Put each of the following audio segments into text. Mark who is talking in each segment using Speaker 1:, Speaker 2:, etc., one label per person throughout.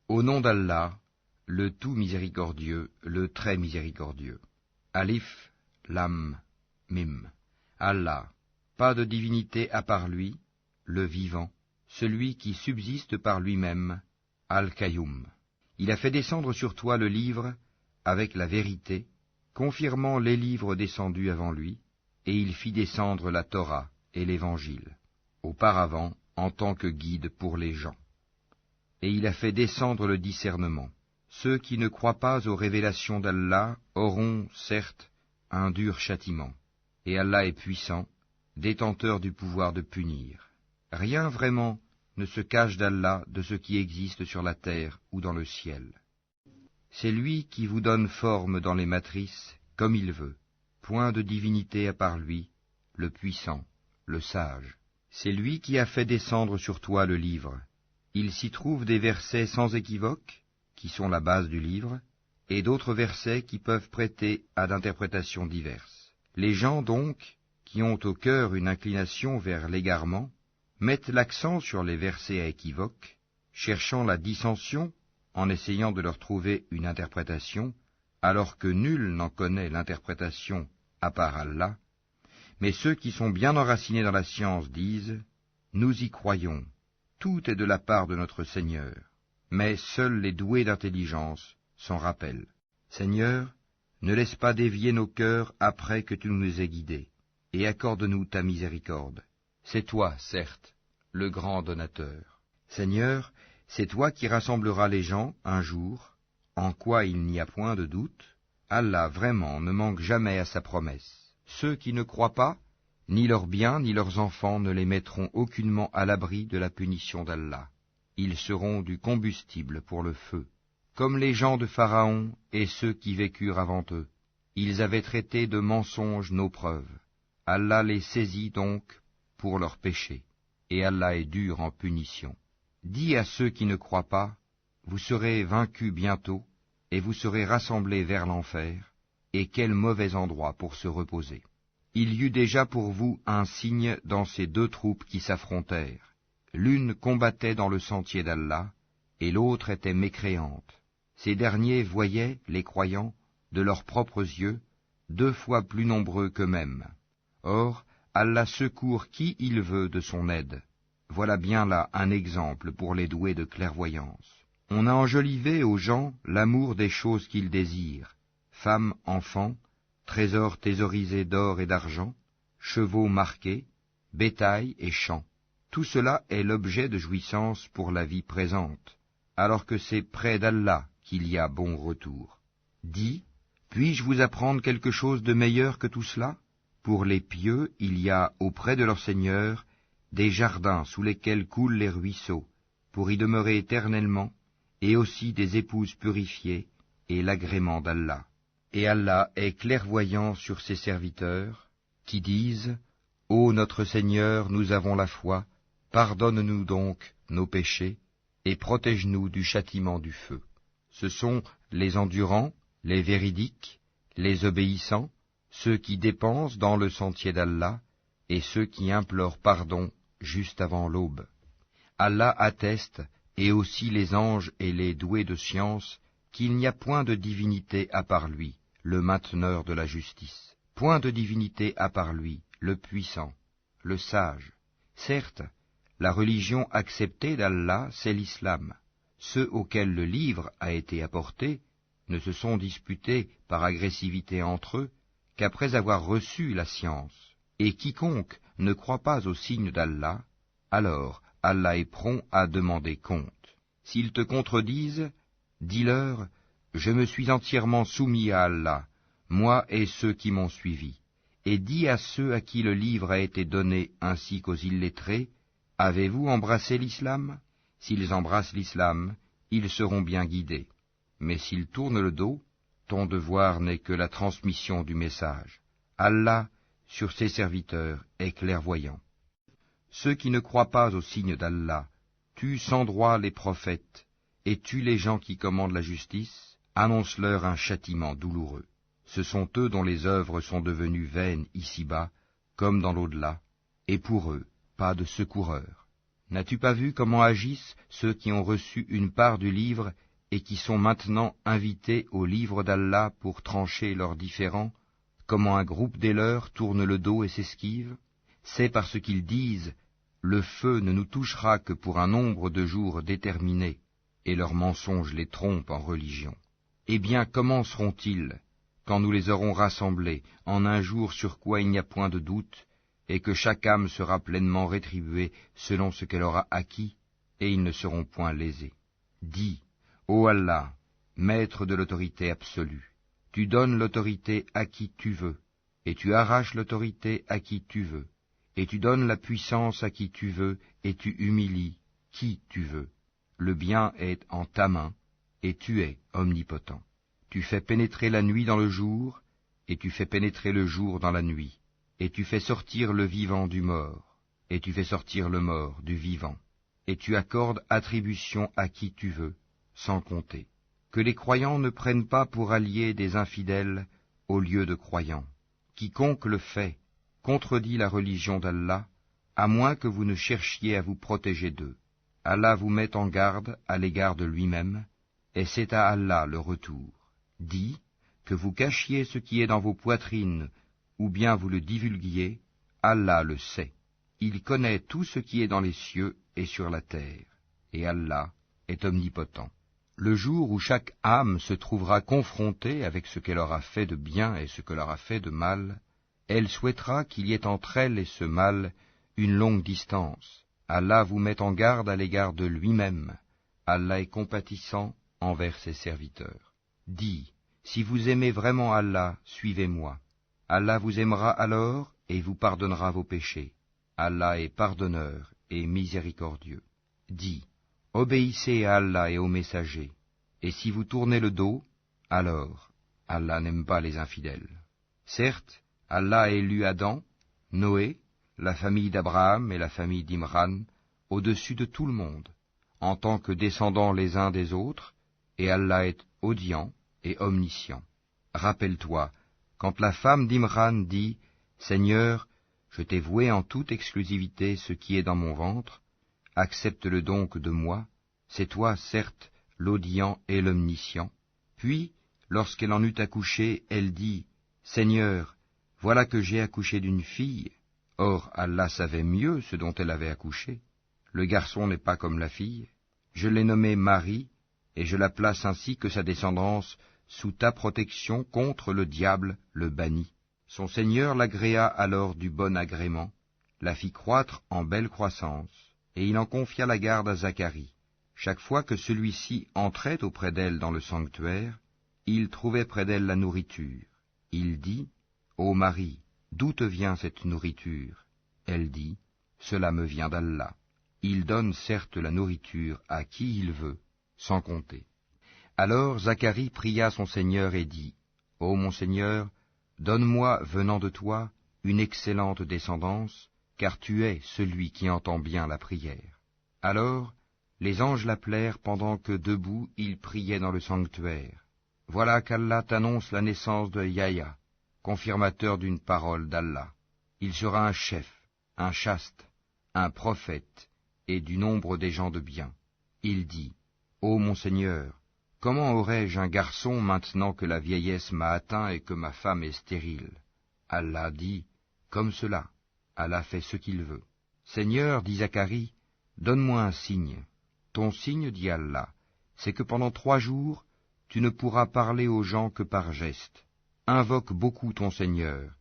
Speaker 1: Au nom d'Allah, le tout miséricordieux, le très miséricordieux. Alif, Lam, Mim. Allah, pas de divinité à part lui, le vivant, celui qui subsiste par lui-même, Al-Qayyum. Il a fait descendre sur toi le livre avec la vérité, confirmant les livres descendus avant lui, et il fit descendre la Torah et l'Évangile, auparavant en tant que guide pour les gens. Et il a fait descendre le discernement. Ceux qui ne croient pas aux révélations d'Allah auront, certes, un dur châtiment. Et Allah est puissant, détenteur du pouvoir de punir. Rien vraiment ne se cache d'Allah de ce qui existe sur la terre ou dans le ciel. C'est lui qui vous donne forme dans les matrices, comme il veut. Point de divinité à part lui, le puissant, le sage. C'est lui qui a fait descendre sur toi le livre. Il s'y trouve des versets sans équivoque, qui sont la base du livre, et d'autres versets qui peuvent prêter à d'interprétations diverses. Les gens donc, qui ont au cœur une inclination vers l'égarement, mettent l'accent sur les versets à équivoque, cherchant la dissension en essayant de leur trouver une interprétation, alors que nul n'en connaît l'interprétation à part Allah. Mais ceux qui sont bien enracinés dans la science disent « Nous y croyons, tout est de la part de notre Seigneur. » Mais seuls les doués d'intelligence s'en rappellent. Seigneur, ne laisse pas dévier nos cœurs après que tu nous aies guidés, et accorde-nous ta miséricorde. C'est toi, certes, le grand donateur. Seigneur, c'est toi qui rassembleras les gens un jour, en quoi il n'y a point de doute. Allah vraiment ne manque jamais à sa promesse. Ceux qui ne croient pas, ni leurs biens ni leurs enfants ne les mettront aucunement à l'abri de la punition d'Allah. Ils seront du combustible pour le feu. Comme les gens de Pharaon et ceux qui vécurent avant eux, ils avaient traité de mensonges nos preuves. Allah les saisit donc pour leurs péchés, et Allah est dur en punition. Dis à ceux qui ne croient pas, vous serez vaincus bientôt, et vous serez rassemblés vers l'enfer, et quel mauvais endroit pour se reposer. Il y eut déjà pour vous un signe dans ces deux troupes qui s'affrontèrent. L'une combattait dans le sentier d'Allah, et l'autre était mécréante. Ces derniers voyaient, les croyants, de leurs propres yeux, 2 fois plus nombreux qu'eux-mêmes. Or, Allah secourt qui il veut de son aide. Voilà bien là un exemple pour les doués de clairvoyance. On a enjolivé aux gens l'amour des choses qu'ils désirent, femmes, enfants, trésors thésaurisés d'or et d'argent, chevaux marqués, bétail et champs. Tout cela est l'objet de jouissance pour la vie présente, alors que c'est près d'Allah qu'il y a bon retour. Dis, puis-je vous apprendre quelque chose de meilleur que tout cela? Pour les pieux, il y a auprès de leur Seigneur des jardins sous lesquels coulent les ruisseaux, pour y demeurer éternellement, et aussi des épouses purifiées, et l'agrément d'Allah. Et Allah est clairvoyant sur ses serviteurs, qui disent « Ô notre Seigneur, nous avons la foi, pardonne-nous donc nos péchés, et protège-nous du châtiment du feu. » Ce sont les endurants, les véridiques, les obéissants, ceux qui dépensent dans le sentier d'Allah, et ceux qui implorent pardon juste avant l'aube. Allah atteste, et aussi les anges et les doués de science, qu'il n'y a point de divinité à part lui, le mainteneur de la justice. Point de divinité à part lui, le puissant, le sage. Certes, la religion acceptée d'Allah, c'est l'islam. Ceux auxquels le livre a été apporté ne se sont disputés par agressivité entre eux qu'après avoir reçu la science. Et quiconque ne croit pas au signe d'Allah, alors Allah est prompt à demander compte. S'ils te contredisent, dis-leur, je me suis entièrement soumis à Allah, moi et ceux qui m'ont suivi. Et dis à ceux à qui le livre a été donné ainsi qu'aux illettrés, avez-vous embrassé l'islam? S'ils embrassent l'islam, ils seront bien guidés. Mais s'ils tournent le dos, ton devoir n'est que la transmission du message. Allah, sur ses serviteurs, est clairvoyant. Ceux qui ne croient pas au signe d'Allah tuent sans droit les prophètes et tuent les gens qui commandent la justice, annonce-leur un châtiment douloureux. Ce sont eux dont les œuvres sont devenues vaines ici-bas, comme dans l'au-delà, et pour eux, pas de secoureur. N'as-tu pas vu comment agissent ceux qui ont reçu une part du livre et qui sont maintenant invités au livre d'Allah pour trancher leurs différends, comment un groupe des leurs tourne le dos et s'esquive? C'est parce qu'ils disent « Le feu ne nous touchera que pour un nombre de jours déterminé », et leurs mensonges les trompent en religion. Eh bien, comment seront-ils, quand nous les aurons rassemblés, en un jour sur quoi il n'y a point de doute, et que chaque âme sera pleinement rétribuée selon ce qu'elle aura acquis, et ils ne seront point lésés. Dis, ô Allah, maître de l'autorité absolue, tu donnes l'autorité à qui tu veux, et tu arraches l'autorité à qui tu veux, et tu donnes la puissance à qui tu veux, et tu humilies qui tu veux. Le bien est en ta main, et tu es omnipotent. Tu fais pénétrer la nuit dans le jour, et tu fais pénétrer le jour dans la nuit. Et tu fais sortir le vivant du mort, et tu fais sortir le mort du vivant, et tu accordes attribution à qui tu veux, sans compter. Que les croyants ne prennent pas pour alliés des infidèles au lieu de croyants. Quiconque le fait contredit la religion d'Allah, à moins que vous ne cherchiez à vous protéger d'eux. Allah vous met en garde à l'égard de lui-même, et c'est à Allah le retour. Dis, que vous cachiez ce qui est dans vos poitrines, ou bien vous le divulguiez, Allah le sait. Il connaît tout ce qui est dans les cieux et sur la terre, et Allah est omnipotent. Le jour où chaque âme se trouvera confrontée avec ce qu'elle aura fait de bien et ce qu'elle aura fait de mal, elle souhaitera qu'il y ait entre elle et ce mal une longue distance. Allah vous met en garde à l'égard de lui-même. Allah est compatissant envers ses serviteurs. Dis, si vous aimez vraiment Allah, suivez-moi. Allah vous aimera alors et vous pardonnera vos péchés. Allah est pardonneur et miséricordieux. Dis, obéissez à Allah et aux messagers, et si vous tournez le dos, alors Allah n'aime pas les infidèles. Certes, Allah a élu Adam, Noé, la famille d'Abraham et la famille d'Imran, au-dessus de tout le monde, en tant que descendants les uns des autres, et Allah est audient et omniscient. Rappelle-toi, quand la femme d'Imran dit « Seigneur, je t'ai voué en toute exclusivité ce qui est dans mon ventre, accepte-le donc de moi, c'est toi, certes, l'audient et l'omniscient. » Puis, lorsqu'elle en eut accouché, elle dit « Seigneur, voilà que j'ai accouché d'une fille. » Or, Allah savait mieux ce dont elle avait accouché. Le garçon n'est pas comme la fille. Je l'ai nommée Marie, et je la place ainsi que sa descendance sous ta protection contre le diable, le banni. Son Seigneur l'agréa alors du bon agrément, la fit croître en belle croissance, et il en confia la garde à Zacharie. Chaque fois que celui-ci entrait auprès d'elle dans le sanctuaire, il trouvait près d'elle la nourriture. Il dit, « Ô Marie, d'où te vient cette nourriture ?» Elle dit, « Cela me vient d'Allah. Il donne certes la nourriture à qui il veut, sans compter. » Alors Zacharie pria son Seigneur et dit, « Ô mon Seigneur, donne-moi, venant de toi, une excellente descendance, car tu es celui qui entend bien la prière. » Alors les anges l'appelèrent pendant que debout il priait dans le sanctuaire. Voilà qu'Allah t'annonce la naissance de Yahya, confirmateur d'une parole d'Allah. Il sera un chef, un chaste, un prophète, et du nombre des gens de bien. Il dit, « Ô mon Seigneur, comment aurais-je un garçon maintenant que la vieillesse m'a atteint et que ma femme est stérile ?» Allah dit, « Comme cela, Allah fait ce qu'il veut. » Seigneur, dit Zacharie, donne-moi un signe. Ton signe, dit Allah, c'est que pendant 3 jours, tu ne pourras parler aux gens que par gestes. Invoque beaucoup ton Seigneur,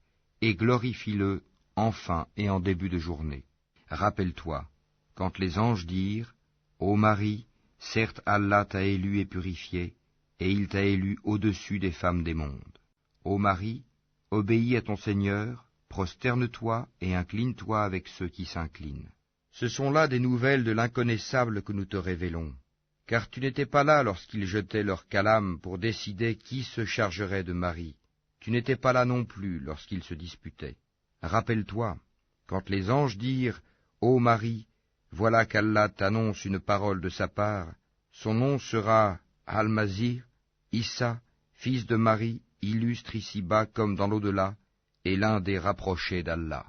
Speaker 1: et glorifie-le en fin et en début de journée. Rappelle-toi, quand les anges dirent, Ô Marie, certes Allah t'a élu et purifié, et il t'a élu au-dessus des femmes des mondes. Ô Marie, obéis à ton Seigneur, prosterne-toi et incline-toi avec ceux qui s'inclinent. Ce sont là des nouvelles de l'inconnaissable que nous te révélons, car tu n'étais pas là lorsqu'ils jetaient leur calame pour décider qui se chargerait de Marie. Tu n'étais pas là non plus lorsqu'ils se disputaient. Rappelle-toi, quand les anges dirent, Ô Marie, voilà qu'Allah t'annonce une parole de sa part, son nom sera Al-Masih, Issa, fils de Marie, illustre ici-bas comme dans l'au-delà, et l'un des rapprochés d'Allah.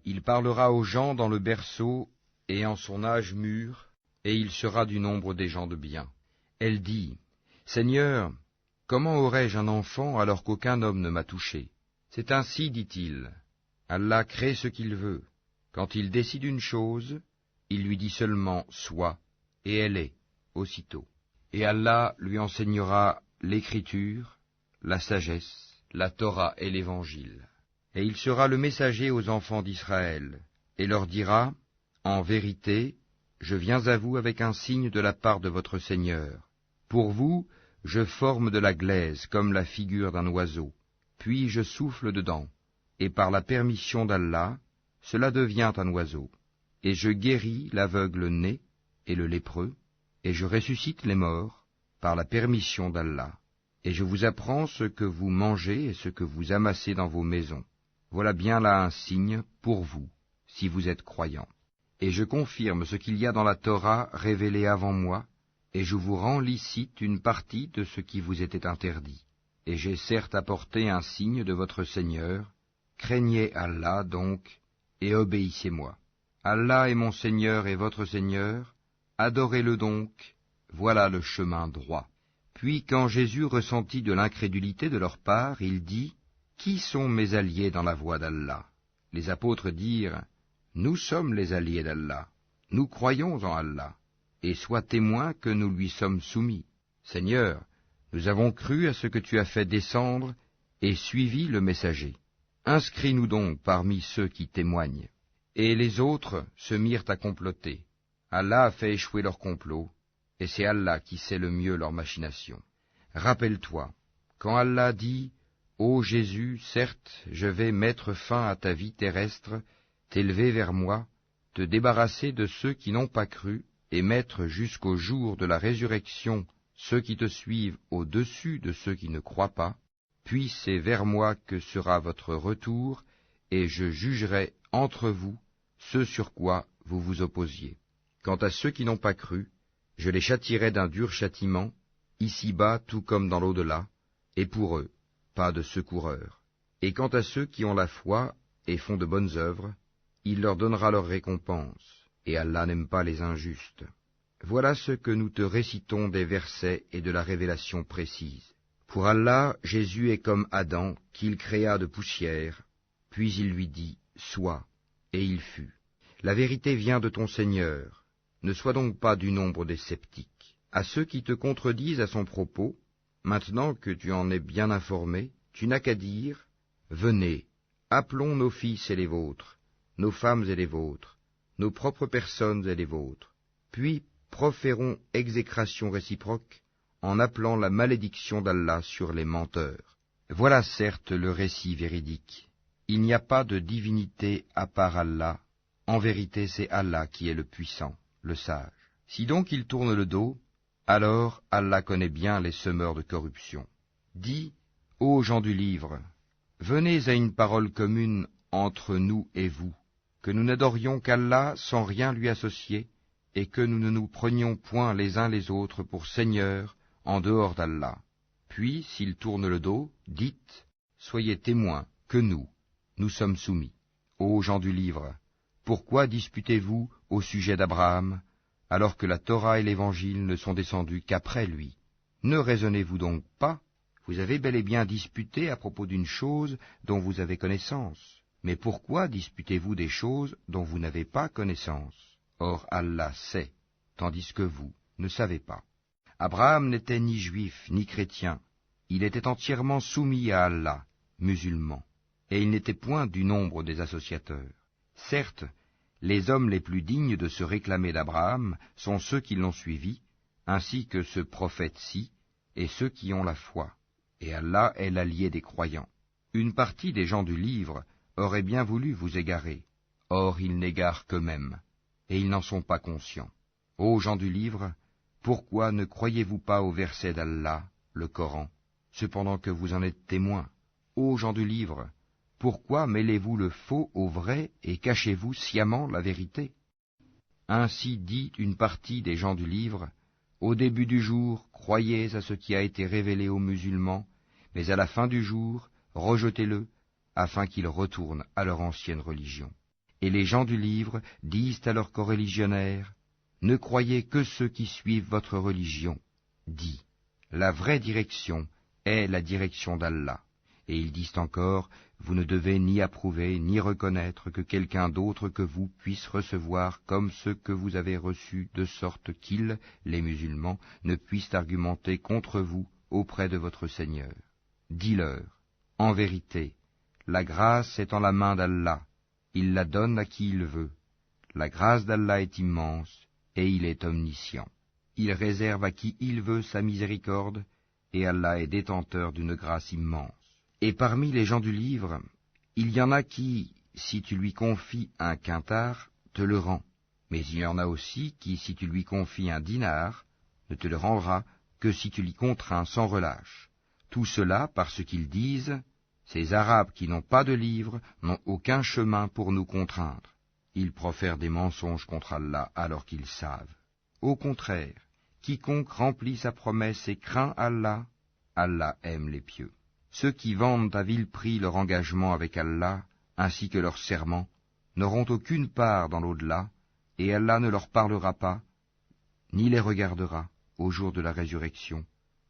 Speaker 1: Il parlera aux gens dans le berceau, et en son âge mûr, et il sera du nombre des gens de bien. Elle dit, Seigneur, comment aurais-je un enfant alors qu'aucun homme ne m'a touché? C'est ainsi, dit-il, Allah crée ce qu'il veut. Quand il décide une chose, il lui dit seulement « sois », et elle est, aussitôt. Et Allah lui enseignera l'écriture, la sagesse, la Torah et l'Évangile. Et il sera le messager aux enfants d'Israël, et leur dira, en vérité, je viens à vous avec un signe de la part de votre Seigneur. Pour vous, je forme de la glaise comme la figure d'un oiseau, puis je souffle dedans, et par la permission d'Allah, cela devient un oiseau. Et je guéris l'aveugle né et le lépreux, et je ressuscite les morts, par la permission d'Allah. Et je vous apprends ce que vous mangez et ce que vous amassez dans vos maisons. Voilà bien là un signe pour vous, si vous êtes croyants. Et je confirme ce qu'il y a dans la Torah révélée avant moi, et je vous rends licite une partie de ce qui vous était interdit. Et j'ai certes apporté un signe de votre Seigneur. Craignez Allah donc, et obéissez-moi. Allah est mon Seigneur et votre Seigneur, adorez-le donc, voilà le chemin droit. Puis quand Jésus ressentit de l'incrédulité de leur part, il dit, « Qui sont mes alliés dans la voie d'Allah ?» Les apôtres dirent, « Nous sommes les alliés d'Allah, nous croyons en Allah, et sois témoin que nous lui sommes soumis. Seigneur, nous avons cru à ce que tu as fait descendre et suivi le messager. Inscris-nous donc parmi ceux qui témoignent. » Et les autres se mirent à comploter. Allah a fait échouer leur complot, et c'est Allah qui sait le mieux leurs machinations. Rappelle-toi, quand Allah dit, « Ô Jésus, certes, je vais mettre fin à ta vie terrestre, t'élever vers moi, te débarrasser de ceux qui n'ont pas cru, et mettre jusqu'au jour de la résurrection ceux qui te suivent au-dessus de ceux qui ne croient pas, puis c'est vers moi que sera votre retour, et je jugerai entre vous ce sur quoi vous vous opposiez. Quant à ceux qui n'ont pas cru, je les châtierai d'un dur châtiment, ici-bas tout comme dans l'au-delà, et pour eux, pas de secoureur. Et quant à ceux qui ont la foi et font de bonnes œuvres, il leur donnera leur récompense, et Allah n'aime pas les injustes. Voilà ce que nous te récitons des versets et de la révélation précise. Pour Allah, Jésus est comme Adam, qu'il créa de poussière, puis il lui dit, « Sois », et il fut. La vérité vient de ton Seigneur, ne sois donc pas du nombre des sceptiques. À ceux qui te contredisent à son propos, maintenant que tu en es bien informé, tu n'as qu'à dire, « Venez, appelons nos fils et les vôtres, nos femmes et les vôtres, nos propres personnes et les vôtres, puis proférons exécration réciproque, en appelant la malédiction d'Allah sur les menteurs. » Voilà certes le récit véridique. Il n'y a pas de divinité à part Allah. En vérité, c'est Allah qui est le puissant, le sage. Si donc ils tournent le dos, alors Allah connaît bien les semeurs de corruption. Dis, ô gens du livre, venez à une parole commune entre nous et vous, que nous n'adorions qu'Allah sans rien lui associer, et que nous ne nous prenions point les uns les autres pour seigneurs en dehors d'Allah. Puis, s'ils tournent le dos, dites, soyez témoins que nous sommes soumis. Ô gens du livre, pourquoi disputez-vous au sujet d'Abraham, alors que la Torah et l'Évangile ne sont descendus qu'après lui? Ne raisonnez-vous donc pas? Vous avez bel et bien disputé à propos d'une chose dont vous avez connaissance. Mais pourquoi disputez-vous des choses dont vous n'avez pas connaissance? Or Allah sait, tandis que vous ne savez pas. Abraham n'était ni juif ni chrétien, il était entièrement soumis à Allah, musulman, et il n'était point du nombre des associateurs. Certes, les hommes les plus dignes de se réclamer d'Abraham sont ceux qui l'ont suivi, ainsi que ce prophète-ci, et ceux qui ont la foi, et Allah est l'allié des croyants. Une partie des gens du livre aurait bien voulu vous égarer, or ils n'égarent qu'eux-mêmes, et ils n'en sont pas conscients. Ô gens du livre, pourquoi ne croyez-vous pas au verset d'Allah, le Coran, cependant que vous en êtes témoins? Ô gens du livre, pourquoi mêlez-vous le faux au vrai et cachez-vous sciemment la vérité? Ainsi dit une partie des gens du livre, au début du jour, croyez à ce qui a été révélé aux musulmans, mais à la fin du jour, rejetez-le, afin qu'ils retournent à leur ancienne religion. Et les gens du livre disent à leurs coreligionnaires, ne croyez que ceux qui suivent votre religion. Dit, la vraie direction est la direction d'Allah. Et ils disent encore, vous ne devez ni approuver ni reconnaître que quelqu'un d'autre que vous puisse recevoir comme ce que vous avez reçu, de sorte qu'ils, les musulmans, ne puissent argumenter contre vous auprès de votre Seigneur. Dis-leur, en vérité, la grâce est en la main d'Allah, il la donne à qui il veut. La grâce d'Allah est immense, et il est omniscient. Il réserve à qui il veut sa miséricorde, et Allah est détenteur d'une grâce immense. Et parmi les gens du livre, il y en a qui, si tu lui confies un quintar, te le rend. Mais il y en a aussi qui, si tu lui confies un dinar, ne te le rendra que si tu l'y contrains sans relâche. Tout cela parce qu'ils disent, ces Arabes qui n'ont pas de livre n'ont aucun chemin pour nous contraindre. Ils profèrent des mensonges contre Allah alors qu'ils savent. Au contraire, quiconque remplit sa promesse et craint Allah, Allah aime les pieux. Ceux qui vendent à vil prix leur engagement avec Allah, ainsi que leur serment, n'auront aucune part dans l'au-delà, et Allah ne leur parlera pas, ni les regardera au jour de la résurrection,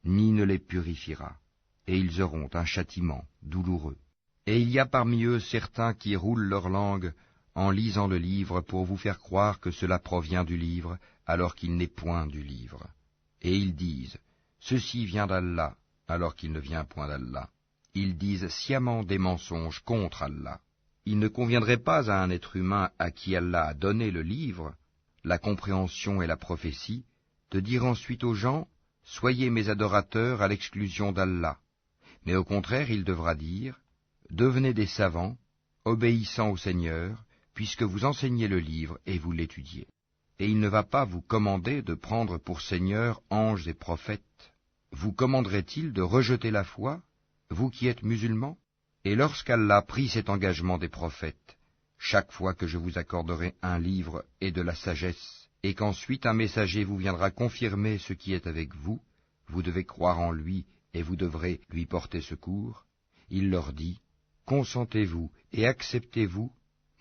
Speaker 1: ni ne les purifiera, et ils auront un châtiment douloureux. Et il y a parmi eux certains qui roulent leur langue en lisant le livre pour vous faire croire que cela provient du livre, alors qu'il n'est point du livre. Et ils disent, ceci vient d'Allah, alors qu'il ne vient point d'Allah. Ils disent sciemment des mensonges contre Allah. Il ne conviendrait pas à un être humain à qui Allah a donné le livre, la compréhension et la prophétie, de dire ensuite aux gens, soyez mes adorateurs à l'exclusion d'Allah. Mais au contraire, il devra dire, devenez des savants, obéissant au Seigneur, puisque vous enseignez le livre et vous l'étudiez. Et il ne va pas vous commander de prendre pour seigneurs anges et prophètes. Vous commanderait-il de rejeter la foi, vous qui êtes musulmans? Et lorsqu'Allah prit cet engagement des prophètes, chaque fois que je vous accorderai un livre et de la sagesse, et qu'ensuite un messager vous viendra confirmer ce qui est avec vous, vous devez croire en lui et vous devrez lui porter secours, il leur dit, consentez-vous et acceptez-vous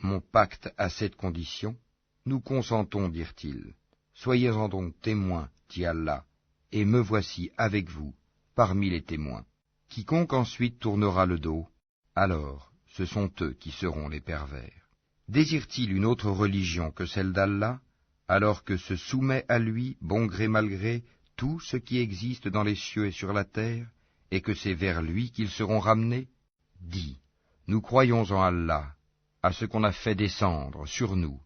Speaker 1: mon pacte à cette condition? Nous consentons, dirent-ils. Soyez-en donc témoins, dit Allah, et me voici avec vous, parmi les témoins. Quiconque ensuite tournera le dos, alors ce sont eux qui seront les pervers. Désire-t-il une autre religion que celle d'Allah, alors que se soumet à lui, bon gré mal gré, tout ce qui existe dans les cieux et sur la terre, et que c'est vers lui qu'ils seront ramenés? Dis, nous croyons en Allah, à ce qu'on a fait descendre sur nous,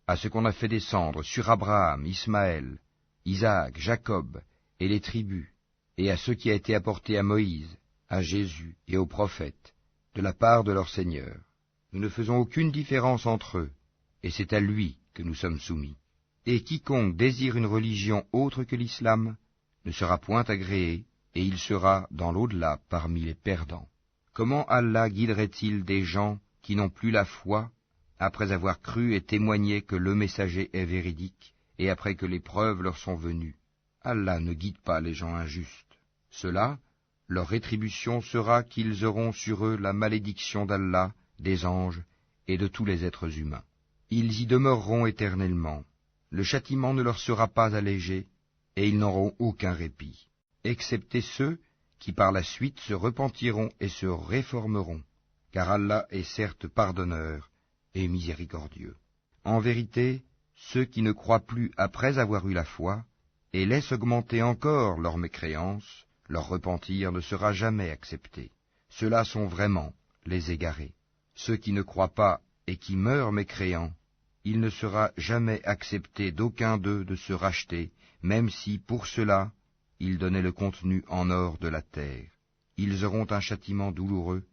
Speaker 1: à ce qu'on a fait descendre sur Abraham, Ismaël, Isaac, Jacob, et les tribus, et à ce qui a été apporté à Moïse, à Jésus et aux prophètes, de la part de leur Seigneur. Nous ne faisons aucune différence entre eux, et c'est à lui que nous sommes soumis. Et quiconque désire une religion autre que l'islam ne sera point agréé, et il sera dans l'au-delà parmi les perdants. Comment Allah guiderait-il des gens qui n'ont plus la foi, après avoir cru et témoigné que le messager est véridique, et après que les preuves leur sont venues? Allah ne guide pas les gens injustes. Cela, leur rétribution sera qu'ils auront sur eux la malédiction d'Allah, des anges et de tous les êtres humains. Ils y demeureront éternellement. Le châtiment ne leur sera pas allégé, et ils n'auront aucun répit, excepté ceux qui par la suite se repentiront et se réformeront, car Allah est certes pardonneur et miséricordieux. En vérité, ceux qui ne croient plus après avoir eu la foi, et laissent augmenter encore leur mécréance, leur repentir ne sera jamais accepté. Ceux-là sont vraiment les égarés. Ceux qui ne croient pas et qui meurent mécréants, il ne sera jamais accepté d'aucun d'eux de se racheter, même si, pour cela, ils donnaient le contenu en or de la terre. Ils auront un châtiment douloureux,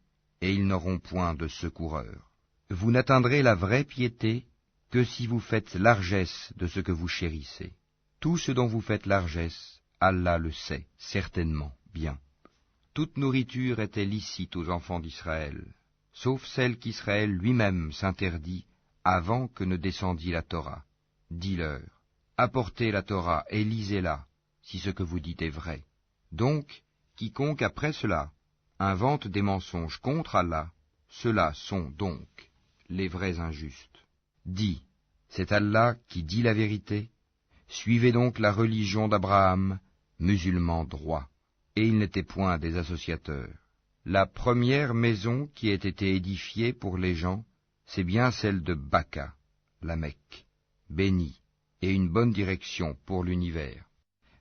Speaker 1: et ils n'auront point de secoureur. Vous n'atteindrez la vraie piété que si vous faites largesse de ce que vous chérissez. Tout ce dont vous faites largesse, Allah le sait, certainement, bien. Toute nourriture était licite aux enfants d'Israël, sauf celle qu'Israël lui-même s'interdit avant que ne descendît la Torah. Dis-leur, apportez la Torah et lisez-la, si ce que vous dites est vrai. Donc, quiconque après cela invente des mensonges contre Allah, ceux-là sont donc les vrais injustes. Dis, c'est Allah qui dit la vérité. Suivez donc la religion d'Abraham, musulman droit. Et il n'était point des associateurs. La première maison qui ait été édifiée pour les gens, c'est bien celle de Baka, la Mecque, bénie, et une bonne direction pour l'univers.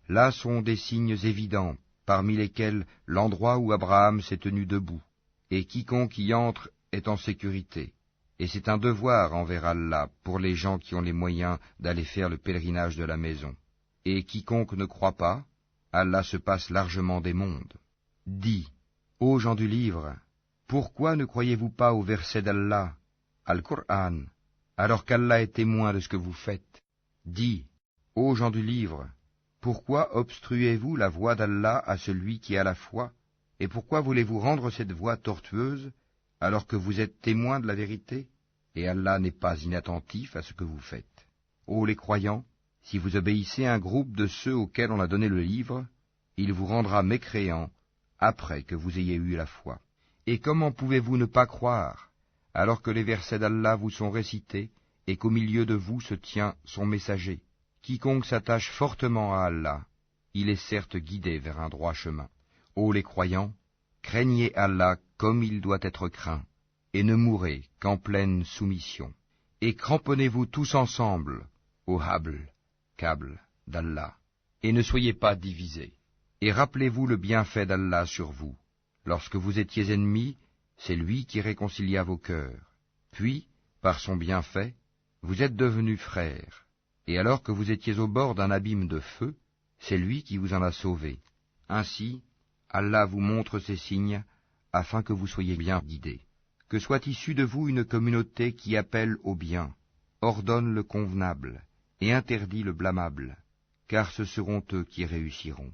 Speaker 1: Là sont des signes évidents, parmi lesquels l'endroit où Abraham s'est tenu debout, et quiconque y entre est en sécurité. Et c'est un devoir envers Allah pour les gens qui ont les moyens d'aller faire le pèlerinage de la maison. Et quiconque ne croit pas, Allah se passe largement des mondes. Dis, ô gens du livre, pourquoi ne croyez-vous pas au verset d'Allah, Al-Qur'an, alors qu'Allah est témoin de ce que vous faites? Dis, ô gens du livre, pourquoi obstruez-vous la voie d'Allah à celui qui a la foi, et pourquoi voulez-vous rendre cette voie tortueuse, alors que vous êtes témoins de la vérité, et Allah n'est pas inattentif à ce que vous faites. Ô les croyants, si vous obéissez à un groupe de ceux auxquels on a donné le livre, il vous rendra mécréants après que vous ayez eu la foi. Et comment pouvez-vous ne pas croire, alors que les versets d'Allah vous sont récités, et qu'au milieu de vous se tient son messager? Quiconque s'attache fortement à Allah, il est certes guidé vers un droit chemin. Ô les croyants, craignez Allah comme il doit être craint, et ne mourrez qu'en pleine soumission. Et cramponnez-vous tous ensemble au câble d'Allah, et ne soyez pas divisés. Et rappelez-vous le bienfait d'Allah sur vous. Lorsque vous étiez ennemis, c'est lui qui réconcilia vos cœurs. Puis, par son bienfait, vous êtes devenus frères. Et alors que vous étiez au bord d'un abîme de feu, c'est lui qui vous en a sauvés. Ainsi, Allah vous montre ces signes, afin que vous soyez bien guidés. Que soit issue de vous une communauté qui appelle au bien, ordonne le convenable, et interdit le blâmable, car ce seront eux qui réussiront.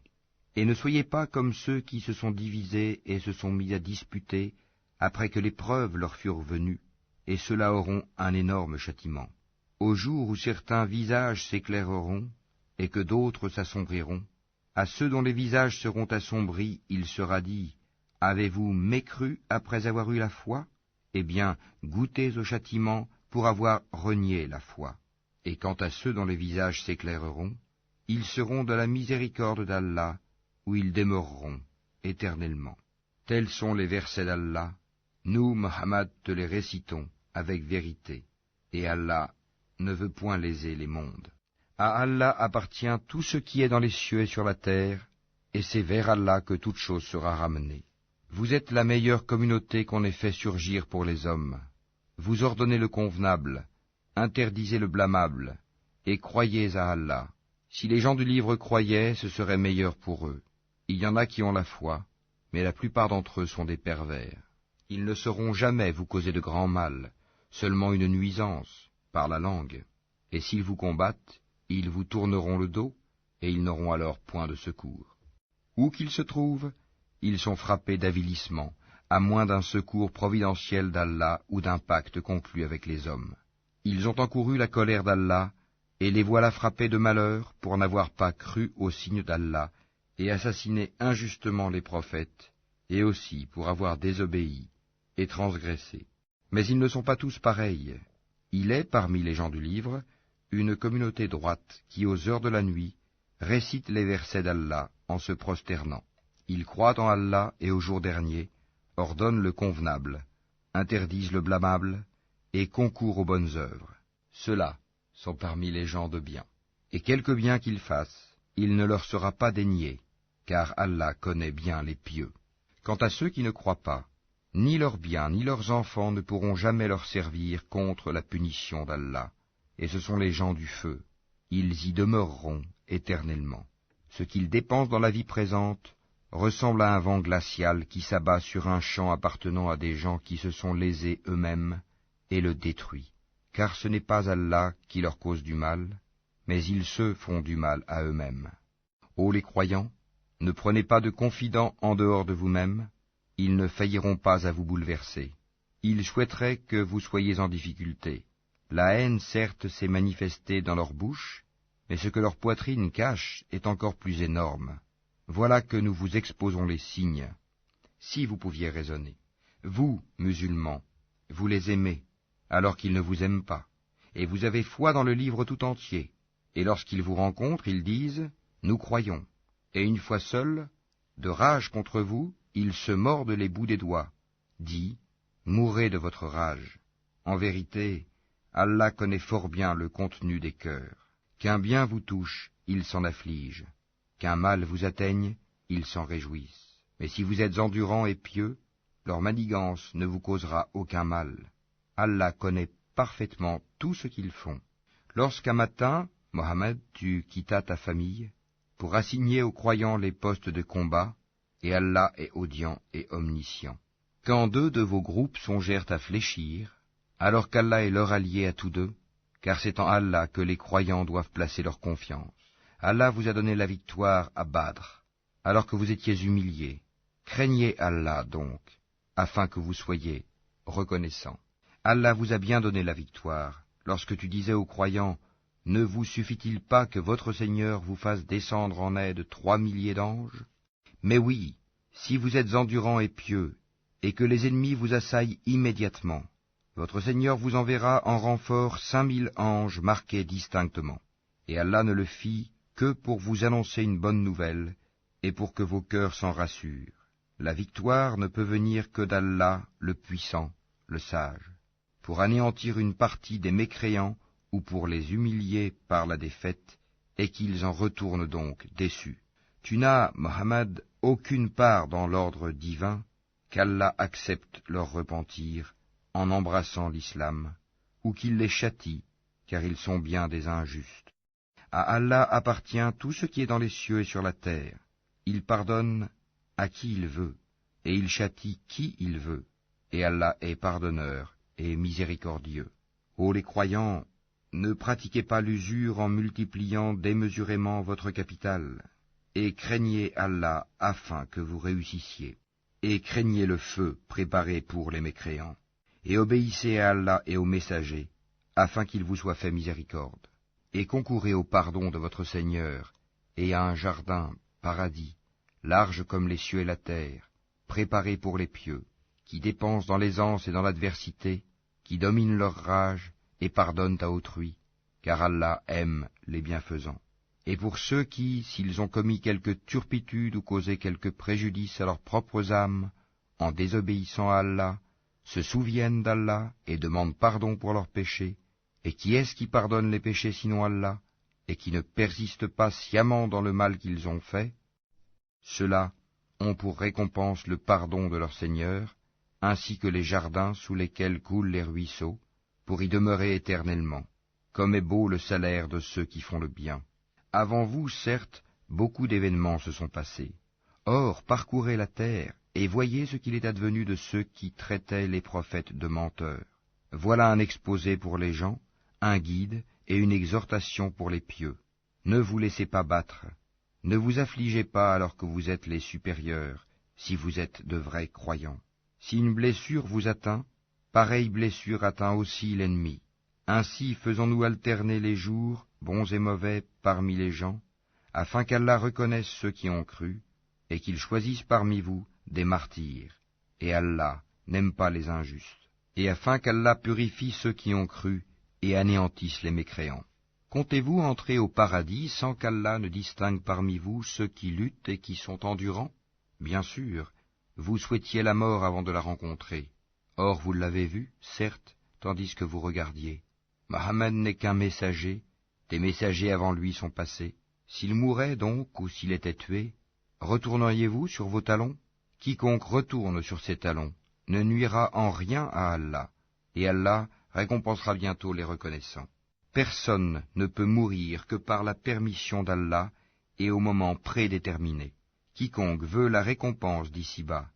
Speaker 1: Et ne soyez pas comme ceux qui se sont divisés et se sont mis à disputer, après que les preuves leur furent venues, et ceux-là auront un énorme châtiment. Au jour où certains visages s'éclaireront, et que d'autres s'assombriront, à ceux dont les visages seront assombris, il sera dit, « Avez-vous mécru après avoir eu la foi? Eh bien, goûtez au châtiment pour avoir renié la foi. » Et quant à ceux dont les visages s'éclaireront, ils seront de la miséricorde d'Allah, où ils demeureront éternellement. Tels sont les versets d'Allah. Nous, Muhammad, te les récitons avec vérité, et Allah ne veut point léser les mondes. À Allah appartient tout ce qui est dans les cieux et sur la terre, et c'est vers Allah que toute chose sera ramenée. Vous êtes la meilleure communauté qu'on ait fait surgir pour les hommes. Vous ordonnez le convenable, interdisez le blâmable, et croyez à Allah. Si les gens du livre croyaient, ce serait meilleur pour eux. Il y en a qui ont la foi, mais la plupart d'entre eux sont des pervers. Ils ne sauront jamais vous causer de grand mal, seulement une nuisance, par la langue. Et s'ils vous combattent, ils vous tourneront le dos, et ils n'auront alors point de secours. Où qu'ils se trouvent, ils sont frappés d'avilissement, à moins d'un secours providentiel d'Allah ou d'un pacte conclu avec les hommes. Ils ont encouru la colère d'Allah, et les voilà frappés de malheur pour n'avoir pas cru aux signes d'Allah, et assassiné injustement les prophètes, et aussi pour avoir désobéi et transgressé. Mais ils ne sont pas tous pareils. Il est, parmi les gens du livre, une communauté droite qui, aux heures de la nuit, récite les versets d'Allah en se prosternant. Ils croient en Allah et au jour dernier, ordonnent le convenable, interdisent le blâmable, et concourent aux bonnes œuvres. Ceux-là sont parmi les gens de bien. Et quelque bien qu'ils fassent, il ne leur sera pas dénié, car Allah connaît bien les pieux. Quant à ceux qui ne croient pas, ni leurs biens ni leurs enfants ne pourront jamais leur servir contre la punition d'Allah, et ce sont les gens du feu. Ils y demeureront éternellement. Ce qu'ils dépensent dans la vie présente ressemble à un vent glacial qui s'abat sur un champ appartenant à des gens qui se sont lésés eux-mêmes et le détruit. Car ce n'est pas Allah qui leur cause du mal, mais ils se font du mal à eux-mêmes. Ô les croyants, ne prenez pas de confidents en dehors de vous-mêmes, ils ne failliront pas à vous bouleverser. Ils souhaiteraient que vous soyez en difficulté. La haine, certes, s'est manifestée dans leur bouche, mais ce que leur poitrine cache est encore plus énorme. Voilà que nous vous exposons les signes. Si vous pouviez raisonner. Vous, musulmans, vous les aimez, alors qu'ils ne vous aiment pas. et vous avez foi dans le livre tout entier. Et lorsqu'ils vous rencontrent, ils disent, « Nous croyons. » Et une fois seuls, de rage contre vous, ils se mordent les bouts des doigts. Dis, « Mourez de votre rage. » En vérité, Allah connaît fort bien le contenu des cœurs. Qu'un bien vous touche, ils s'en affligent. Qu'un mal vous atteigne, ils s'en réjouissent. Mais si vous êtes endurants et pieux, leur manigance ne vous causera aucun mal. Allah connaît parfaitement tout ce qu'ils font. Lorsqu'un matin, Mohammed, tu quittas ta famille pour assigner aux croyants les postes de combat, et Allah est audient et omniscient. Quand deux de vos groupes songèrent à fléchir, alors qu'Allah est leur allié à tous deux, car c'est en Allah que les croyants doivent placer leur confiance. Allah vous a donné la victoire à Badr, alors que vous étiez humiliés. Craignez Allah donc, afin que vous soyez reconnaissants. Allah vous a bien donné la victoire, lorsque tu disais aux croyants, « Ne vous suffit-il pas que votre Seigneur vous fasse descendre en aide 3 milliers d'anges ? Mais oui, si vous êtes endurants et pieux, et que les ennemis vous assaillent immédiatement, votre Seigneur vous enverra en renfort 5000 anges marqués distinctement. Et Allah ne le fit que pour vous annoncer une bonne nouvelle, et pour que vos cœurs s'en rassurent. La victoire ne peut venir que d'Allah, le puissant, le sage, pour anéantir une partie des mécréants ou pour les humilier par la défaite, et qu'ils en retournent donc déçus. Tu n'as, Mohammed, aucune part dans l'ordre divin, qu'Allah accepte leur repentir en embrassant l'islam, ou qu'il les châtie, car ils sont bien des injustes. À Allah appartient tout ce qui est dans les cieux et sur la terre. Il pardonne à qui il veut, et il châtie qui il veut, et Allah est pardonneur et miséricordieux. Ô les croyants, ne pratiquez pas l'usure en multipliant démesurément votre capital, et craignez Allah afin que vous réussissiez, et craignez le feu préparé pour les mécréants, et obéissez à Allah et aux messagers, afin qu'il vous soit fait miséricorde, et concourez au pardon de votre Seigneur, et à un jardin, paradis, large comme les cieux et la terre, préparé pour les pieux, qui dépensent dans l'aisance et dans l'adversité, qui dominent leur rage et pardonnent à autrui, car Allah aime les bienfaisants. Et pour ceux qui, s'ils ont commis quelque turpitude ou causé quelque préjudice à leurs propres âmes, en désobéissant à Allah, se souviennent d'Allah et demandent pardon pour leurs péchés, et qui est-ce qui pardonne les péchés sinon Allah, et qui ne persiste pas sciemment dans le mal qu'ils ont fait? Ceux-là ont pour récompense le pardon de leur Seigneur, ainsi que les jardins sous lesquels coulent les ruisseaux, pour y demeurer éternellement. Comme est beau le salaire de ceux qui font le bien. Avant vous, certes, beaucoup d'événements se sont passés. Or, parcourez la terre, et voyez ce qu'il est advenu de ceux qui traitaient les prophètes de menteurs. Voilà un exposé pour les gens, un guide et une exhortation pour les pieux. Ne vous laissez pas battre, ne vous affligez pas alors que vous êtes les supérieurs, si vous êtes de vrais croyants. Si une blessure vous atteint, pareille blessure atteint aussi l'ennemi. Ainsi faisons-nous alterner les jours, bons et mauvais, parmi les gens, afin qu'Allah reconnaisse ceux qui ont cru, et qu'il choisisse parmi vous des martyrs. Et Allah n'aime pas les injustes. Et afin qu'Allah purifie ceux qui ont cru, et anéantisse les mécréants. Comptez-vous entrer au paradis sans qu'Allah ne distingue parmi vous ceux qui luttent et qui sont endurants? Bien sûr, vous souhaitiez la mort avant de la rencontrer. Or vous l'avez vue, certes, tandis que vous regardiez. Mohammed n'est qu'un messager, des messagers avant lui sont passés. S'il mourait donc, ou s'il était tué, retourneriez-vous sur vos talons? Quiconque retourne sur ses talons ne nuira en rien à Allah, et Allah récompensera bientôt les reconnaissants. Personne ne peut mourir que par la permission d'Allah et au moment prédéterminé. Quiconque veut la récompense d'ici-bas,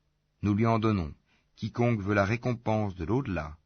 Speaker 1: nous lui en donnons. Quiconque veut la récompense de l'au-delà,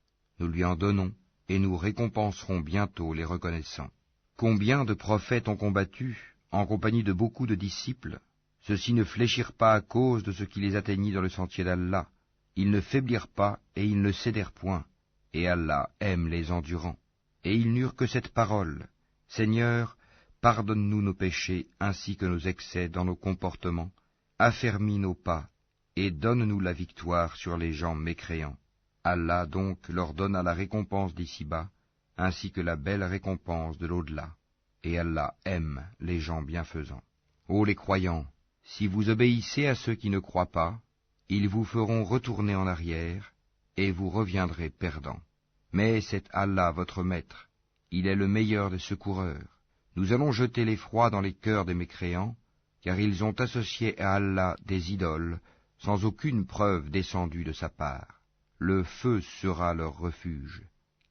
Speaker 1: nous lui en donnons, et nous récompenserons bientôt les reconnaissants. Combien de prophètes ont combattu, en compagnie de beaucoup de disciples? Ceux-ci ne fléchirent pas à cause de ce qui les atteignit dans le sentier d'Allah. Ils ne faiblirent pas et ils ne cédèrent point. Et Allah aime les endurants. Et ils n'eurent que cette parole: Seigneur, pardonne-nous nos péchés ainsi que nos excès dans nos comportements, affermis nos pas, et donne-nous la victoire sur les gens mécréants. Allah donc leur donna la récompense d'ici-bas, ainsi que la belle récompense de l'au-delà. Et Allah aime les gens bienfaisants. Ô les croyants, si vous obéissez à ceux qui ne croient pas, ils vous feront retourner en arrière, et vous reviendrez perdants. Mais c'est Allah votre maître, il est le meilleur des secoureurs. Nous allons jeter l'effroi dans les cœurs des mécréants, car ils ont associé à Allah des idoles, sans aucune preuve descendue de sa part. Le feu sera leur refuge.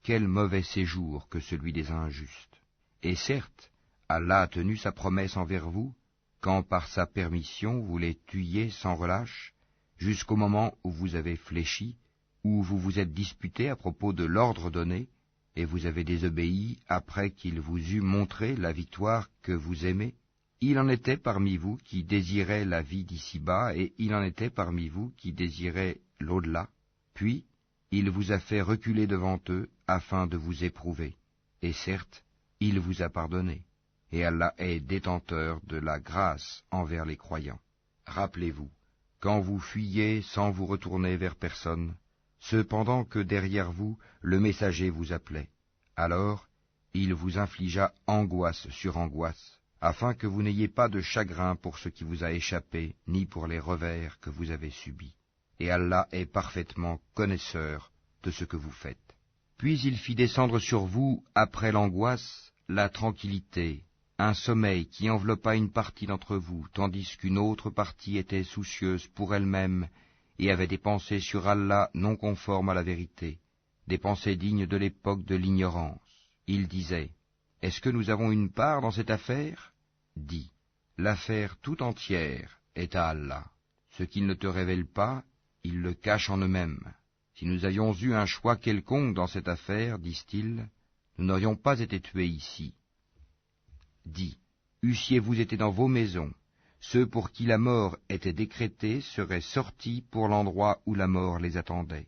Speaker 1: Quel mauvais séjour que celui des injustes. Et certes, Allah a tenu sa promesse envers vous, quand par sa permission vous les tuiez sans relâche, jusqu'au moment où vous avez fléchi, où vous vous êtes disputé à propos de l'ordre donné, et vous avez désobéi après qu'il vous eût montré la victoire que vous aimez. Il en était parmi vous qui désiraient la vie d'ici-bas, et il en était parmi vous qui désiraient l'au-delà. Puis, il vous a fait reculer devant eux, afin de vous éprouver. Et certes, il vous a pardonné. Et Allah est détenteur de la grâce envers les croyants. Rappelez-vous, quand vous fuyiez sans vous retourner vers personne, cependant que derrière vous le messager vous appelait. Alors, il vous infligea angoisse sur angoisse, afin que vous n'ayez pas de chagrin pour ce qui vous a échappé, ni pour les revers que vous avez subis. Et Allah est parfaitement connaisseur de ce que vous faites. Puis il fit descendre sur vous, après l'angoisse, la tranquillité, un sommeil qui enveloppa une partie d'entre vous, tandis qu'une autre partie était soucieuse pour elle-même et avait des pensées sur Allah non conformes à la vérité, des pensées dignes de l'époque de l'ignorance. Il disait, « Est-ce que nous avons une part dans cette affaire ?» Dis, « L'affaire tout entière est à Allah. Ce qu'ils ne te révèlent pas, ils le cachent en eux-mêmes. Si nous avions eu un choix quelconque dans cette affaire, disent-ils, nous n'aurions pas été tués ici. » Dis, eussiez-vous été dans vos maisons, ceux pour qui la mort était décrétée seraient sortis pour l'endroit où la mort les attendait.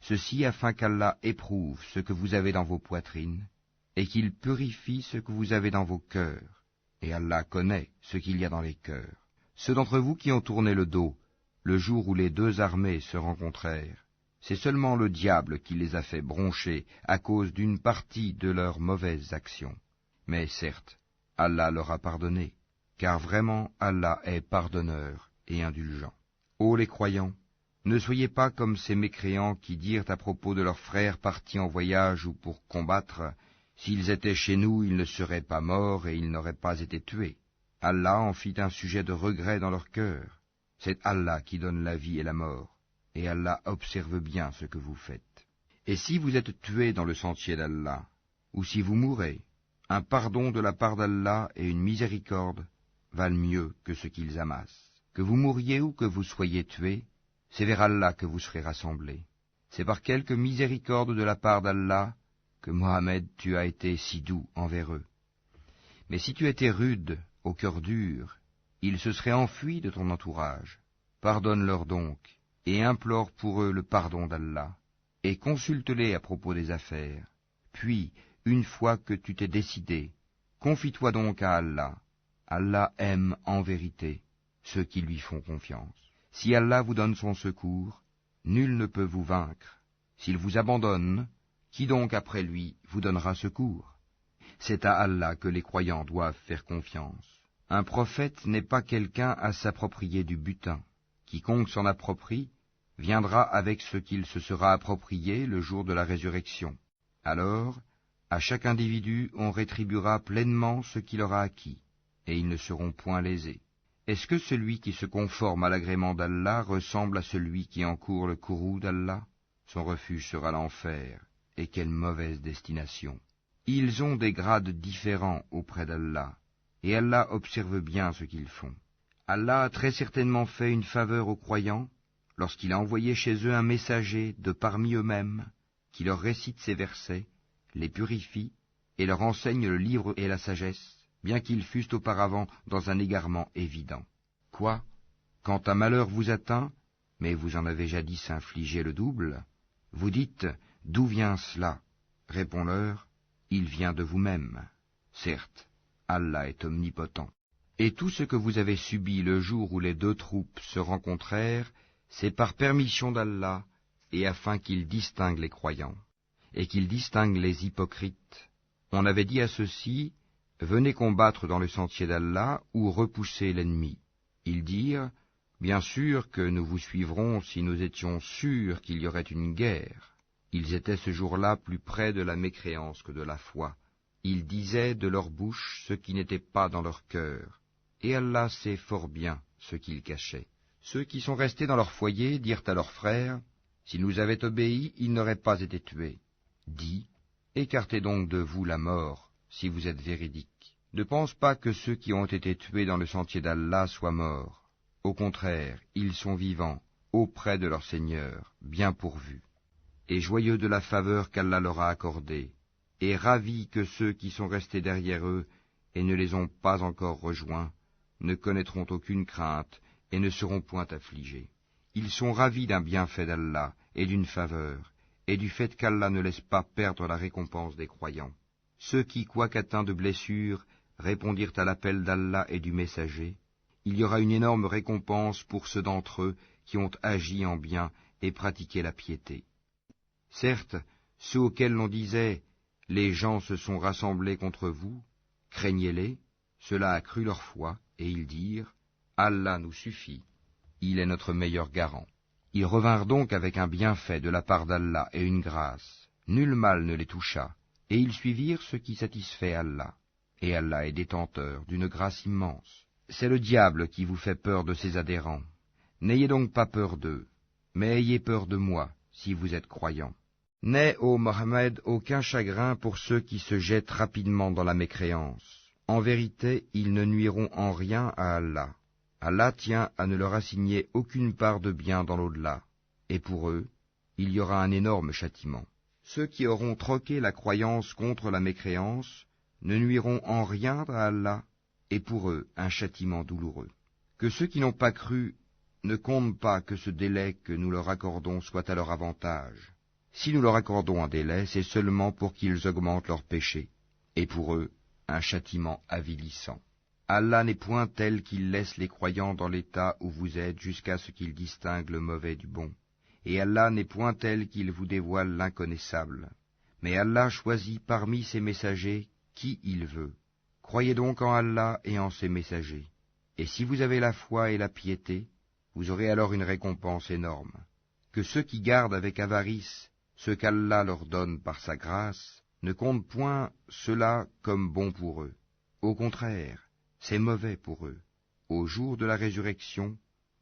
Speaker 1: Ceci afin qu'Allah éprouve ce que vous avez dans vos poitrines, et qu'il purifie ce que vous avez dans vos cœurs. Et Allah connaît ce qu'il y a dans les cœurs. Ceux d'entre vous qui ont tourné le dos, le jour où les deux armées se rencontrèrent, c'est seulement le diable qui les a fait broncher à cause d'une partie de leurs mauvaises actions. Mais certes, Allah leur a pardonné, car vraiment Allah est pardonneur et indulgent. Ô les croyants, ne soyez pas comme ces mécréants qui dirent à propos de leurs frères partis en voyage ou pour combattre, « S'ils étaient chez nous, ils ne seraient pas morts et ils n'auraient pas été tués. » Allah en fit un sujet de regret dans leur cœur. C'est Allah qui donne la vie et la mort, et Allah observe bien ce que vous faites. Et si vous êtes tués dans le sentier d'Allah, ou si vous mourrez, un pardon de la part d'Allah et une miséricorde valent mieux que ce qu'ils amassent. Que vous mouriez ou que vous soyez tués, c'est vers Allah que vous serez rassemblés. C'est par quelque miséricorde de la part d'Allah que Mohammed tu as été si doux envers eux. Mais si tu étais rude, au cœur dur, ils se seraient enfuis de ton entourage. Pardonne-leur donc, et implore pour eux le pardon d'Allah, et consulte-les à propos des affaires. Puis, une fois que tu t'es décidé, confie-toi donc à Allah. Allah aime en vérité ceux qui lui font confiance. Si Allah vous donne son secours, nul ne peut vous vaincre. S'il vous abandonne, qui donc après lui vous donnera secours? C'est à Allah que les croyants doivent faire confiance. Un prophète n'est pas quelqu'un à s'approprier du butin. Quiconque s'en approprie viendra avec ce qu'il se sera approprié le jour de la résurrection. Alors, à chaque individu on rétribuera pleinement ce qu'il aura acquis, et ils ne seront point lésés. Est-ce que celui qui se conforme à l'agrément d'Allah ressemble à celui qui encourt le courroux d'Allah? Son refuge sera l'enfer, et quelle mauvaise destination. Ils ont des grades différents auprès d'Allah, et Allah observe bien ce qu'ils font. Allah a très certainement fait une faveur aux croyants, lorsqu'il a envoyé chez eux un messager de parmi eux-mêmes, qui leur récite ces versets, les purifie, et leur enseigne le livre et la sagesse, bien qu'ils fussent auparavant dans un égarement évident. Quoi? Quand un malheur vous atteint, mais vous en avez jadis infligé le double, vous dites, d'où vient cela? Réponds-leur, il vient de vous-même. Certes, Allah est omnipotent. Et tout ce que vous avez subi le jour où les deux troupes se rencontrèrent, c'est par permission d'Allah, et afin qu'il distingue les croyants. et qu'il distingue les hypocrites. On avait dit à ceux-ci, « Venez combattre dans le sentier d'Allah ou repoussez l'ennemi. » Ils dirent, « Bien sûr que nous vous suivrons si nous étions sûrs qu'il y aurait une guerre. » Ils étaient ce jour-là plus près de la mécréance que de la foi. Ils disaient de leur bouche ce qui n'était pas dans leur cœur, et Allah sait fort bien ce qu'ils cachaient. Ceux qui sont restés dans leur foyer dirent à leurs frères, « S'ils nous avaient obéi, ils n'auraient pas été tués. » Dis, « Écartez donc de vous la mort, si vous êtes véridiques. Ne pense pas que ceux qui ont été tués dans le sentier d'Allah soient morts. Au contraire, ils sont vivants, auprès de leur Seigneur, bien pourvus, et joyeux de la faveur qu'Allah leur a accordée, et ravis que ceux qui sont restés derrière eux et ne les ont pas encore rejoints ne connaîtront aucune crainte et ne seront point affligés. Ils sont ravis d'un bienfait d'Allah et d'une faveur, et du fait qu'Allah ne laisse pas perdre la récompense des croyants. Ceux qui, quoiqu'atteints de blessures, répondirent à l'appel d'Allah et du messager, il y aura une énorme récompense pour ceux d'entre eux qui ont agi en bien et pratiqué la piété. Certes, ceux auxquels l'on disait « Les gens se sont rassemblés contre vous, craignez-les », cela a cru leur foi, et ils dirent « Allah nous suffit, il est notre meilleur garant ». Ils revinrent donc avec un bienfait de la part d'Allah et une grâce. Nul mal ne les toucha, et ils suivirent ce qui satisfait Allah. Et Allah est détenteur d'une grâce immense. C'est le diable qui vous fait peur de ses adhérents. N'ayez donc pas peur d'eux, mais ayez peur de moi, si vous êtes croyants. N'aie, ô Mohammed, aucun chagrin pour ceux qui se jettent rapidement dans la mécréance. En vérité, ils ne nuiront en rien à Allah. Allah tient à ne leur assigner aucune part de bien dans l'au-delà, et pour eux, il y aura un énorme châtiment. Ceux qui auront troqué la croyance contre la mécréance ne nuiront en rien à Allah, et pour eux un châtiment douloureux. Que ceux qui n'ont pas cru ne comptent pas que ce délai que nous leur accordons soit à leur avantage. Si nous leur accordons un délai, c'est seulement pour qu'ils augmentent leurs péchés, et pour eux un châtiment avilissant. Allah n'est point tel qu'il laisse les croyants dans l'état où vous êtes jusqu'à ce qu'il distingue le mauvais du bon. Et Allah n'est point tel qu'il vous dévoile l'inconnaissable. Mais Allah choisit parmi ses messagers qui il veut. Croyez donc en Allah et en ses messagers. Et si vous avez la foi et la piété, vous aurez alors une récompense énorme. Que ceux qui gardent avec avarice ce qu'Allah leur donne par sa grâce ne comptent point cela comme bon pour eux. Au contraire, c'est mauvais pour eux. Au jour de la résurrection,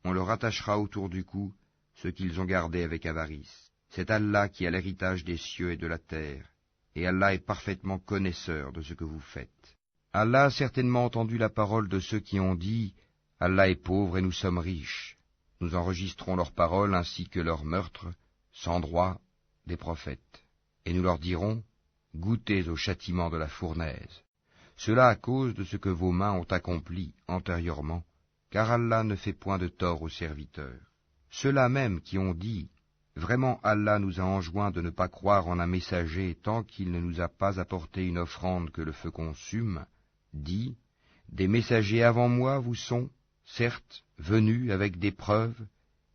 Speaker 1: on leur attachera autour du cou ce qu'ils ont gardé avec avarice. C'est Allah qui a l'héritage des cieux et de la terre, et Allah est parfaitement connaisseur de ce que vous faites. Allah a certainement entendu la parole de ceux qui ont dit « Allah est pauvre et nous sommes riches ». Nous enregistrons leurs paroles ainsi que leurs meurtres, sans droit, des prophètes. Et nous leur dirons « Goûtez au châtiment de la fournaise ». Cela à cause de ce que vos mains ont accompli antérieurement, car Allah ne fait point de tort aux serviteurs. Ceux-là même qui ont dit « Vraiment Allah nous a enjoint de ne pas croire en un messager tant qu'il ne nous a pas apporté une offrande que le feu consume », dit « Des messagers avant moi vous sont, certes, venus avec des preuves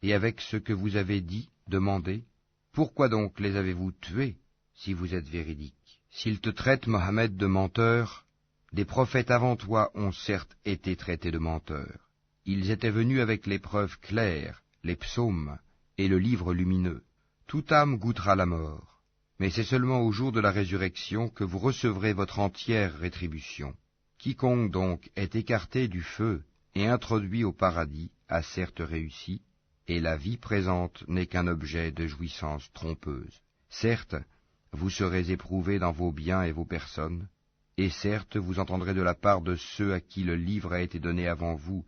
Speaker 1: et avec ce que vous avez dit, demandé. Pourquoi donc les avez-vous tués, si vous êtes véridiques? S'ils te traitent, Mohammed, de menteur, des prophètes avant toi ont certes été traités de menteurs. Ils étaient venus avec les preuves claires, les psaumes et le livre lumineux. Toute âme goûtera la mort, mais c'est seulement au jour de la résurrection que vous recevrez votre entière rétribution. Quiconque donc est écarté du feu et introduit au paradis a certes réussi, et la vie présente n'est qu'un objet de jouissance trompeuse. Certes, vous serez éprouvés dans vos biens et vos personnes, et certes vous entendrez de la part de ceux à qui le livre a été donné avant vous,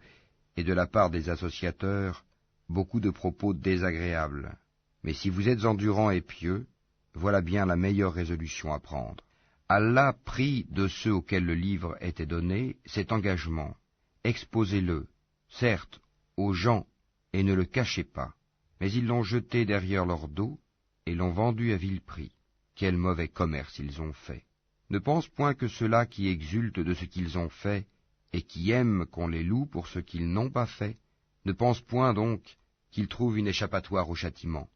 Speaker 1: et de la part des associateurs, beaucoup de propos désagréables. Mais si vous êtes endurants et pieux, voilà bien la meilleure résolution à prendre. Allah prit de ceux auxquels le livre était donné cet engagement. Exposez-le, certes, aux gens, et ne le cachez pas. Mais ils l'ont jeté derrière leur dos, et l'ont vendu à vil prix. Quel mauvais commerce ils ont fait. Ne pense point que ceux-là qui exultent de ce qu'ils ont fait, et qui aiment qu'on les loue pour ce qu'ils n'ont pas fait, ne pense point donc qu'ils trouvent une échappatoire au châtiment.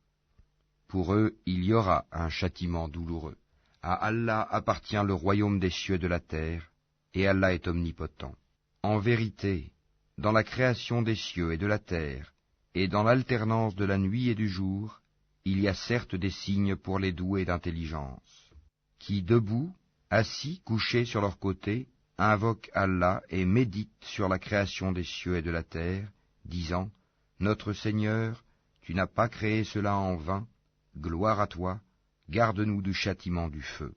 Speaker 1: Pour eux, il y aura un châtiment douloureux. À Allah appartient le royaume des cieux et de la terre, et Allah est omnipotent. En vérité, dans la création des cieux et de la terre, et dans l'alternance de la nuit et du jour, il y a certes des signes pour les doués d'intelligence, qui, debout, assis, couchés sur leur côté, invoquent Allah et méditent sur la création des cieux et de la terre, disant « Notre Seigneur, tu n'as pas créé cela en vain, gloire à toi, garde-nous du châtiment du feu.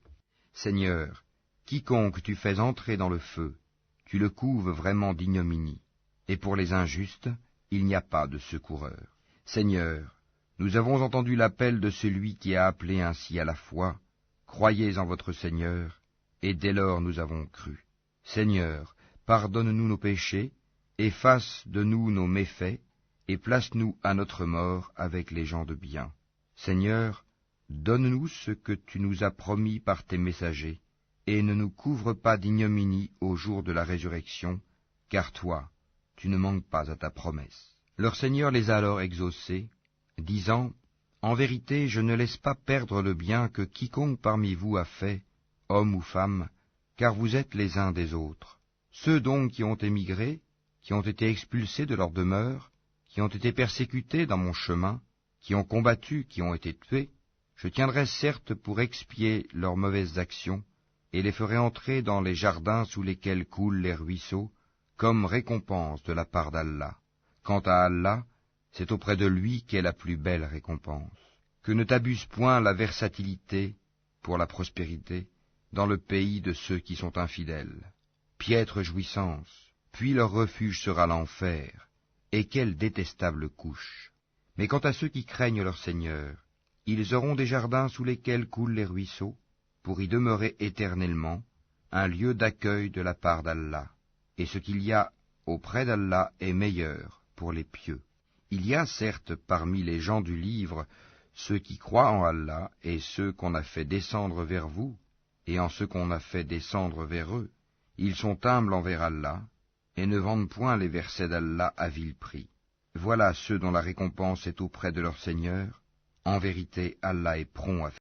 Speaker 1: Seigneur, quiconque tu fais entrer dans le feu, tu le couves vraiment d'ignominie, et pour les injustes, il n'y a pas de secoureur. Seigneur, nous avons entendu l'appel de celui qui a appelé ainsi à la foi, croyez en votre Seigneur, et dès lors nous avons cru. Seigneur, pardonne-nous nos péchés, efface de nous nos méfaits, et place-nous à notre mort avec les gens de bien. Seigneur, donne-nous ce que tu nous as promis par tes messagers, et ne nous couvre pas d'ignominie au jour de la résurrection, car toi, tu ne manques pas à ta promesse. Leur Seigneur les a alors exaucés, disant, « En vérité, je ne laisse pas perdre le bien que quiconque parmi vous a fait, homme ou femme, car vous êtes les uns des autres. Ceux donc qui ont émigré, qui ont été expulsés de leur demeure, qui ont été persécutés dans mon chemin, qui ont combattu, qui ont été tués, je tiendrai certes pour expier leurs mauvaises actions, et les ferai entrer dans les jardins sous lesquels coulent les ruisseaux, comme récompense de la part d'Allah. Quant à Allah, c'est auprès de lui qu'est la plus belle récompense. Que ne t'abuse point la versatilité pour la prospérité dans le pays de ceux qui sont infidèles. Piètre jouissance, puis leur refuge sera l'enfer, et quelle détestable couche. Mais quant à ceux qui craignent leur Seigneur, ils auront des jardins sous lesquels coulent les ruisseaux, pour y demeurer éternellement, un lieu d'accueil de la part d'Allah, et ce qu'il y a auprès d'Allah est meilleur pour les pieux. Il y a certes parmi les gens du livre ceux qui croient en Allah et ceux qu'on a fait descendre vers vous, et en ceux qu'on a fait descendre vers eux. Ils sont humbles envers Allah, et ne vendent point les versets d'Allah à vil prix. Voilà ceux dont la récompense est auprès de leur Seigneur. En vérité, Allah est prompt à